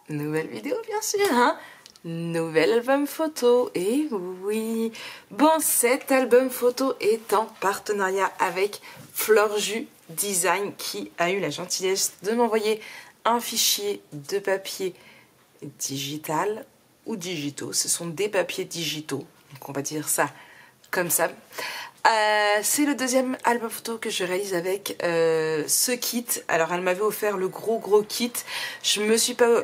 Nouvelle vidéo bien sûr, hein. Nouvel album photo, et oui. Bon, cet album photo est en partenariat avec Florju Design qui a eu la gentillesse de m'envoyer un fichier de papier digital ou digitaux. Ce sont des papiers digitaux, donc on va dire ça comme ça. C'est le deuxième album photo que je réalise avec ce kit. Alors elle m'avait offert le gros kit. J'ai pas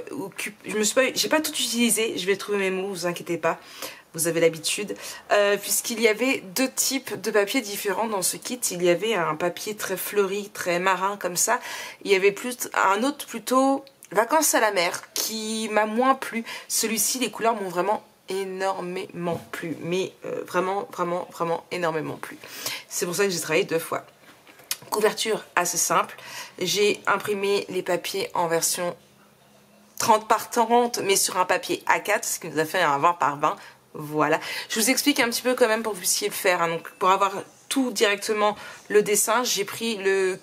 tout utilisé. Je vais trouver mes mots, vous inquiétez pas. Vous avez l'habitude. Puisqu'il y avait deux types de papiers différents dans ce kit. Il y avait un papier très fleuri, très marin comme ça. Il y avait un autre plutôt vacances à la mer qui m'a moins plu. Celui-ci, les couleurs m'ont vraiment énormément plu, mais vraiment énormément plu. C'est pour ça que j'ai travaillé deux fois. Couverture assez simple, j'ai imprimé les papiers en version 30 par 30 mais sur un papier A4, ce qui nous a fait un 20 par 20. Voilà, je vous explique un petit peu quand même pour que vous puissiez le faire, hein. Donc pour avoir tout directement le dessin, j'ai pris le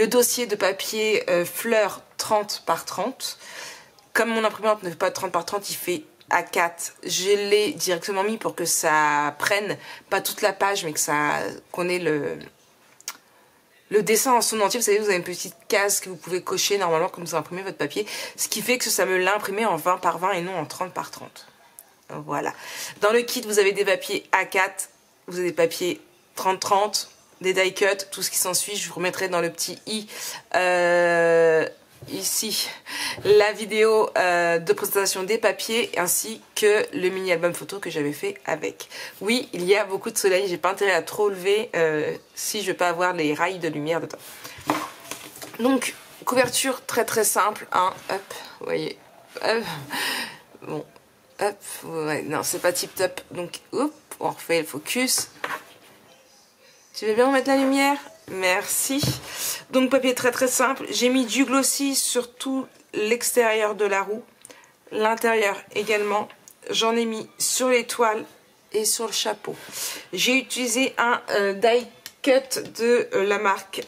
dossier de papier fleur 30 par 30. Comme mon imprimante ne fait pas 30 par 30, il fait A4. Je l'ai directement mis pour que ça prenne pas toute la page, mais qu'on ait le dessin en son entier. Vous savez, vous avez une petite case que vous pouvez cocher normalement quand vous imprimez votre papier. Ce qui fait que ça me l'a imprimé en 20 par 20 et non en 30 par 30. Voilà. Dans le kit, vous avez des papiers A4, vous avez des papiers 30-30, des die cut, tout ce qui s'ensuit. Je vous remettrai dans le petit i. Ici la vidéo de présentation des papiers ainsi que le mini album photo que j'avais fait avec. Oui, il y a beaucoup de soleil, j'ai pas intérêt à trop lever si je veux pas avoir les rails de lumière dedans. Donc couverture très simple, hein, hop, vous voyez, hop, bon, hop, ouais, non c'est pas tip top, donc hop, on refait le focus. Tu veux bien mettre la lumière? Merci. Donc papier très simple. J'ai mis du glossy sur tout l'extérieur de la roue. L'intérieur également. J'en ai mis sur les toiles et sur le chapeau. J'ai utilisé un die cut de la marque...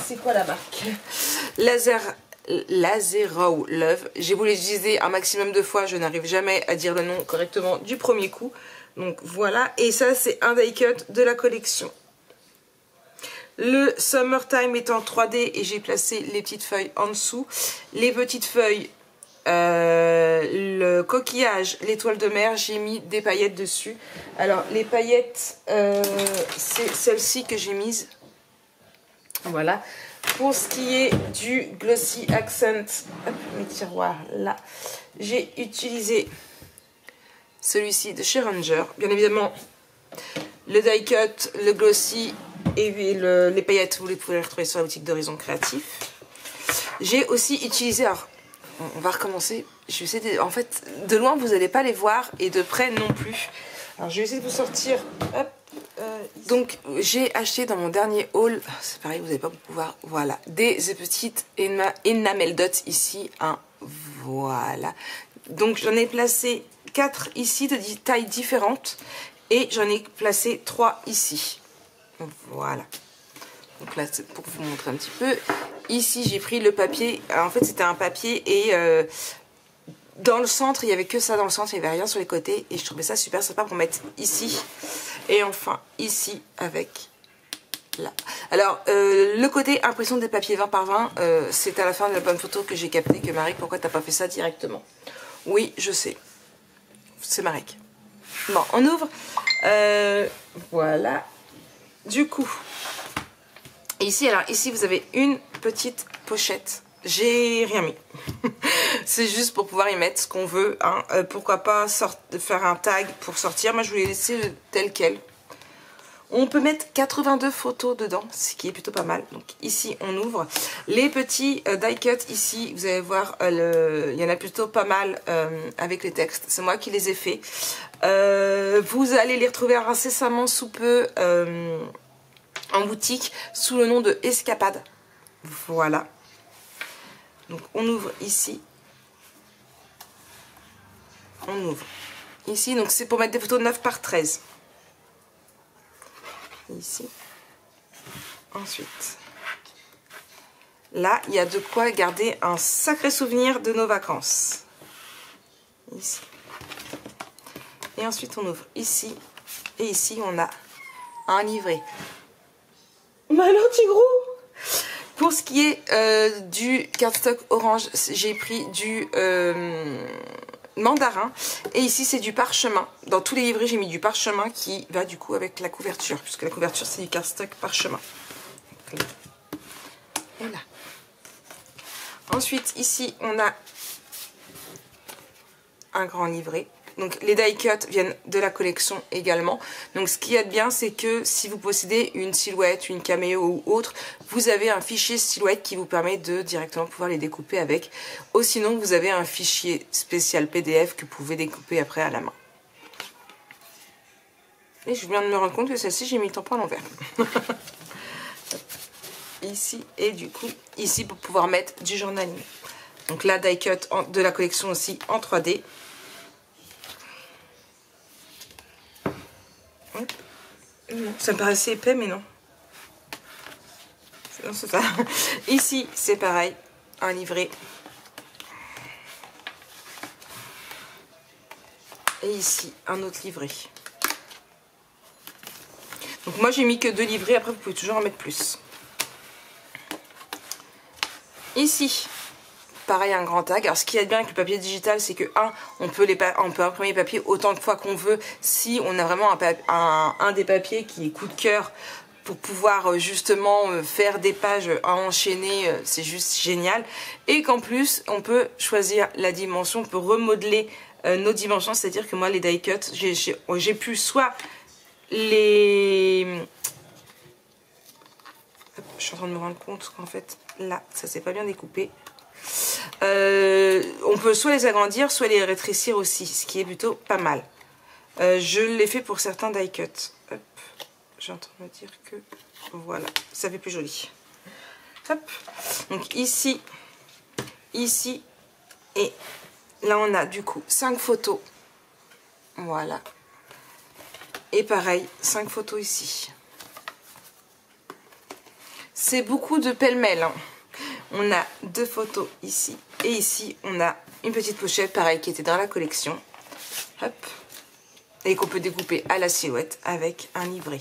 c'est quoi la marque? Lazero Love. J'ai voulu l'utiliser un maximum de fois. Je n'arrive jamais à dire le nom correctement du premier coup. Donc voilà. Et ça c'est un die cut de la collection. Le Summertime est en 3D et j'ai placé les petites feuilles en dessous. Les petites feuilles, le coquillage, l'étoile de mer, j'ai mis des paillettes dessus. Alors les paillettes, c'est celle-ci que j'ai mise. Voilà. Pour ce qui est du Glossy Accent, hop, mes tiroirs là, j'ai utilisé celui-ci de chez Ranger. Bien évidemment, le die cut, le glossy et les paillettes, vous les pouvez les retrouver sur la boutique d'Horizon Créatif. J'ai aussi utilisé, alors on va recommencer, je vais essayer en fait de loin vous n'allez pas les voir et de près non plus. Alors je vais essayer de vous sortir, hop, donc j'ai acheté dans mon dernier haul, c'est pareil vous n'allez pas pouvoir, voilà, des petites enamel dots ici, hein, voilà. Donc j'en ai placé 4 ici de tailles différentes. Et j'en ai placé 3 ici. Voilà. Donc là, c'est pour vous montrer un petit peu. Ici, j'ai pris le papier. Alors, en fait, c'était un papier et dans le centre, il n'y avait que ça dans le centre. Il n'y avait rien sur les côtés. Et je trouvais ça super sympa pour mettre ici. Et enfin, ici, avec là. Alors, le côté impression des papiers 20 par 20, c'est à la fin de la bonne photo que j'ai capté que Marie, pourquoi t'as pas fait ça directement? Oui, je sais. C'est Marek. Bon, on ouvre. Voilà. Du coup, ici, alors ici, vous avez une petite pochette. J'ai rien mis. C'est juste pour pouvoir y mettre ce qu'on veut, hein. Pourquoi pas faire un tag pour sortir. Moi, je voulais laisser tel quel. On peut mettre 82 photos dedans, ce qui est plutôt pas mal. Donc ici, on ouvre. Les petits die cut ici, vous allez voir, il y en a plutôt pas mal avec les textes. C'est moi qui les ai faits. Vous allez les retrouver incessamment sous peu en boutique sous le nom de Escapade. Voilà. Donc on ouvre ici. On ouvre ici. Donc c'est pour mettre des photos 9 par 13. Ici. Ensuite, Là, il y a de quoi garder un sacré souvenir de nos vacances. Ici. Et ensuite, on ouvre ici. Et ici, on a un livret. Mais alors, petit gros! Pour ce qui est du cardstock orange, j'ai pris du mandarin. Et ici, c'est du parchemin. Dans tous les livrets, j'ai mis du parchemin qui va du coup avec la couverture. Puisque la couverture, c'est du cardstock parchemin. Voilà. Ensuite, ici, on a un grand livret. Donc les die cuts viennent de la collection également. Donc ce qu'il y a de bien, c'est que si vous possédez une silhouette, une caméo ou autre, vous avez un fichier silhouette qui vous permet de directement pouvoir les découper avec. Ou sinon, vous avez un fichier spécial PDF que vous pouvez découper après à la main. Et je viens de me rendre compte que celle-ci, j'ai mis le tampon à l'envers. Ici, et du coup, ici pour pouvoir mettre du journaling. Donc la die cut de la collection aussi en 3D. Ça me paraissait épais, mais non. Non, c'est ça. Ici, c'est pareil, un livret. Et ici, un autre livret. Donc moi, j'ai mis que 2 livrets. Après, vous pouvez toujours en mettre plus. Ici, pareil, un grand tag. Alors, ce qui est bien avec le papier digital, c'est que, on peut imprimer les papiers autant de fois qu'on veut. Si on a vraiment un des papiers qui est coup de cœur pour pouvoir justement faire des pages à enchaîner, c'est juste génial. Et qu'en plus, on peut choisir la dimension, on peut remodeler nos dimensions. C'est-à-dire que moi, les die cuts, j'ai pu soit les... Je suis en train de me rendre compte qu'en fait, là, ça s'est pas bien découpé. On peut soit les agrandir, soit les rétrécir aussi, ce qui est plutôt pas mal. Je l'ai fait pour certains die cuts. Hop, j'ai en train de me dire que voilà, ça fait plus joli. Hop, donc ici, ici, et là on a du coup 5 photos. Voilà. Et pareil, 5 photos ici. C'est beaucoup de pêle-mêle, hein. On a 2 photos ici. Et ici, on a une petite pochette, pareil, qui était dans la collection. Hop. Et qu'on peut découper à la silhouette avec un livret.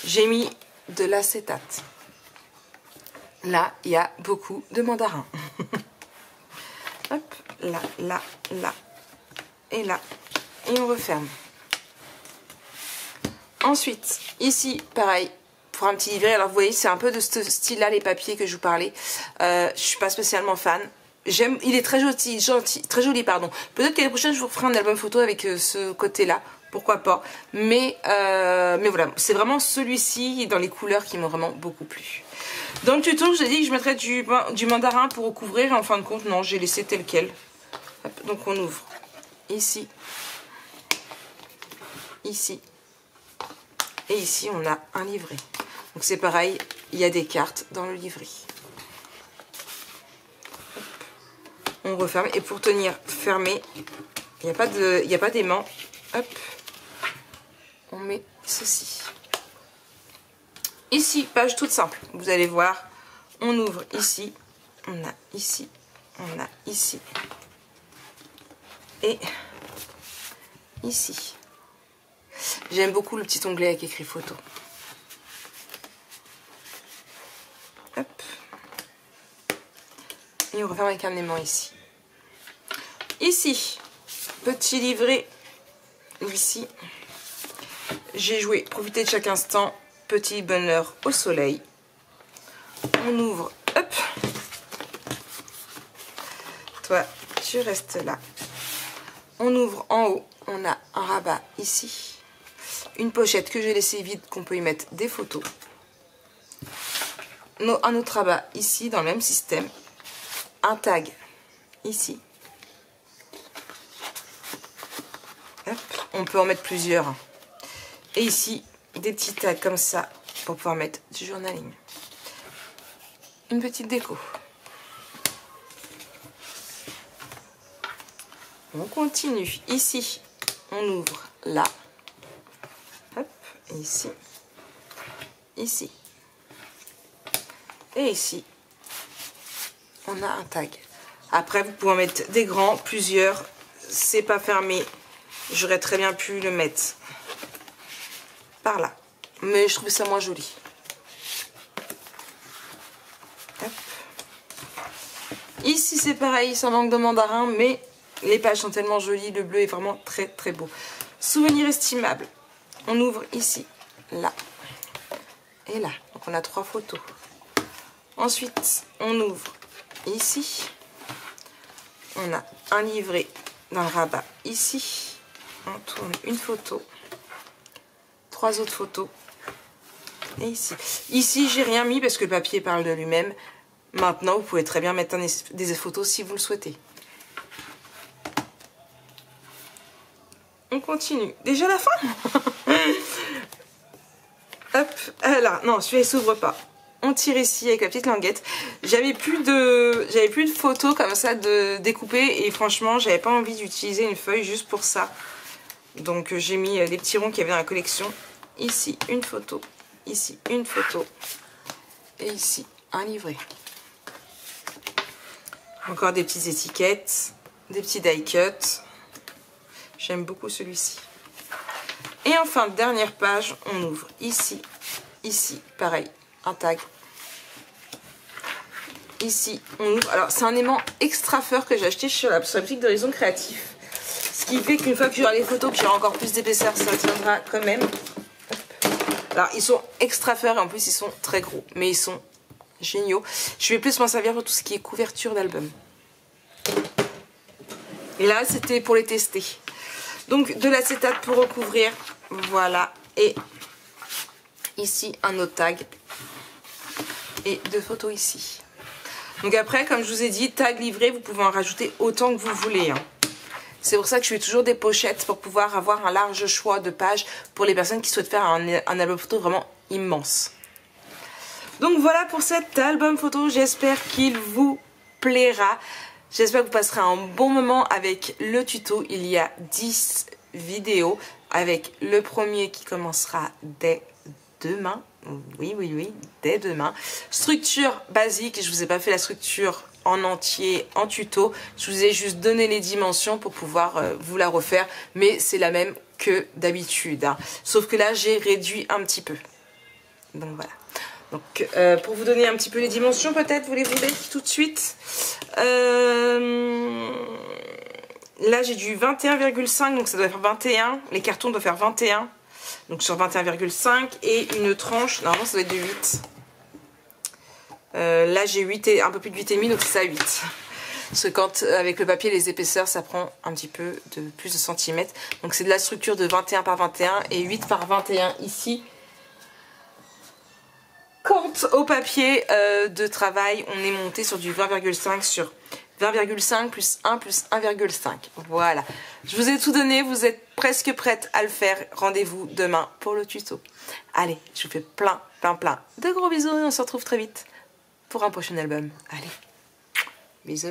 J'ai mis de l'acétate. Là, il y a beaucoup de mandarins. Hop. Là, là, là. Et là. Et on referme. Ensuite, ici, pareil. Pour un petit livret, alors vous voyez, c'est un peu de ce style-là, les papiers que je vous parlais. Je suis pas spécialement fan. Il est très très joli, pardon. Peut-être que l'année prochaine, je vous ferai un album photo avec ce côté-là, pourquoi pas. Mais voilà, c'est vraiment celui-ci dans les couleurs qui m'ont vraiment beaucoup plu. Dans le tuto, je vous ai dit que je mettrais du mandarin pour recouvrir. Et en fin de compte, non, j'ai laissé tel quel. Hop, donc on ouvre ici, ici. Et ici, on a un livret. Donc c'est pareil, il y a des cartes dans le livret. Hop. On referme. Et pour tenir fermé, il n'y a pas d'aimant. Hop. On met ceci. Ici, page toute simple. Vous allez voir, on ouvre ici. On a ici. On a ici. Et ici. J'aime beaucoup le petit onglet avec écrit photo. Hop. Et on referme avec un aimant ici. Ici, petit livret. Ici, j'ai joué profiter de chaque instant. Petit bonheur au soleil. On ouvre. Hop. Toi, tu restes là. On ouvre en haut. On a un rabat ici. Une pochette que j'ai laissée vide, qu'on peut y mettre des photos. Un autre rabat ici, dans le même système. Un tag ici. Hop. On peut en mettre plusieurs. Et ici, des petits tags comme ça, pour pouvoir mettre du journaling. Une petite déco. On continue. Ici, on ouvre là. Hop, ici, ici, et ici, on a un tag. Après, vous pouvez en mettre des grands, plusieurs. C'est pas fermé. J'aurais très bien pu le mettre par là. Mais je trouve ça moins joli. Hop. Ici, c'est pareil, c'est un manque de mandarin, mais les pages sont tellement jolies. Le bleu est vraiment très, très beau. Souvenir estimable. On ouvre ici, là et là. Donc, on a 3 photos. Ensuite, on ouvre ici. On a un livret dans le rabat ici. On tourne une photo. 3 autres photos. Et ici. Ici, j'ai rien mis parce que le papier parle de lui-même. Maintenant, vous pouvez très bien mettre des photos si vous le souhaitez. On continue. Déjà la fin. Hop, là. Non, celui-là, il s'ouvre pas. On tire ici avec la petite languette. J'avais plus de photos comme ça de découper. Et franchement, j'avais pas envie d'utiliser une feuille juste pour ça. Donc, j'ai mis les petits ronds qu'il y avait dans la collection. Ici, une photo. Ici, une photo. Et ici, un livret. Encore des petites étiquettes. Des petits die cuts. J'aime beaucoup celui-ci. Et enfin, dernière page, on ouvre ici. Ici, pareil, un tag. Ici, on ouvre. Alors, c'est un aimant extra feur que j'ai acheté sur la boutique d'Horizon Créatif. Ce qui fait qu'une fois que j'aurai les photos, que j'aurai encore plus d'épaisseur, ça tiendra quand même. Alors, ils sont extra feur et en plus, ils sont très gros. Mais ils sont géniaux. Je vais plus m'en servir pour tout ce qui est couverture d'album. Et là, c'était pour les tester. Donc, de l'acétate pour recouvrir. Voilà. Et ici, un autre tag. Et 2 photos ici. Donc après, comme je vous ai dit, tag livré, vous pouvez en rajouter autant que vous voulez. Hein. C'est pour ça que je fais toujours des pochettes pour pouvoir avoir un large choix de pages pour les personnes qui souhaitent faire un album photo vraiment immense. Donc voilà pour cet album photo. J'espère qu'il vous plaira. J'espère que vous passerez un bon moment avec le tuto. Il y a 10 vidéos avec le premier qui commencera dès demain. Oui, dès demain. Structure basique, je vous ai pas fait la structure en entier en tuto. Je vous ai juste donné les dimensions pour pouvoir vous la refaire, mais c'est la même que d'habitude. Hein. Sauf que là, j'ai réduit un petit peu. Donc voilà. Donc, pour vous donner un petit peu les dimensions, peut-être, vous les voulez tout de suite. Là, j'ai du 21,5, donc ça doit faire 21. Les cartons doivent faire 21. Donc sur 21,5 et une tranche, normalement ça doit être de 8. Là j'ai 8 et un peu plus de 8,5, donc c'est ça 8. Parce que quand avec le papier les épaisseurs ça prend un petit peu de plus de centimètres. Donc c'est de la structure de 21 par 21 et 8 par 21 ici. Quant au papier de travail, on est monté sur du 20,5 sur 20,5 plus 1 plus 1,5. Voilà. Je vous ai tout donné. Vous êtes presque prête à le faire. Rendez-vous demain pour le tuto. Allez, je vous fais plein de gros bisous et on se retrouve très vite pour un prochain album. Allez, bisous.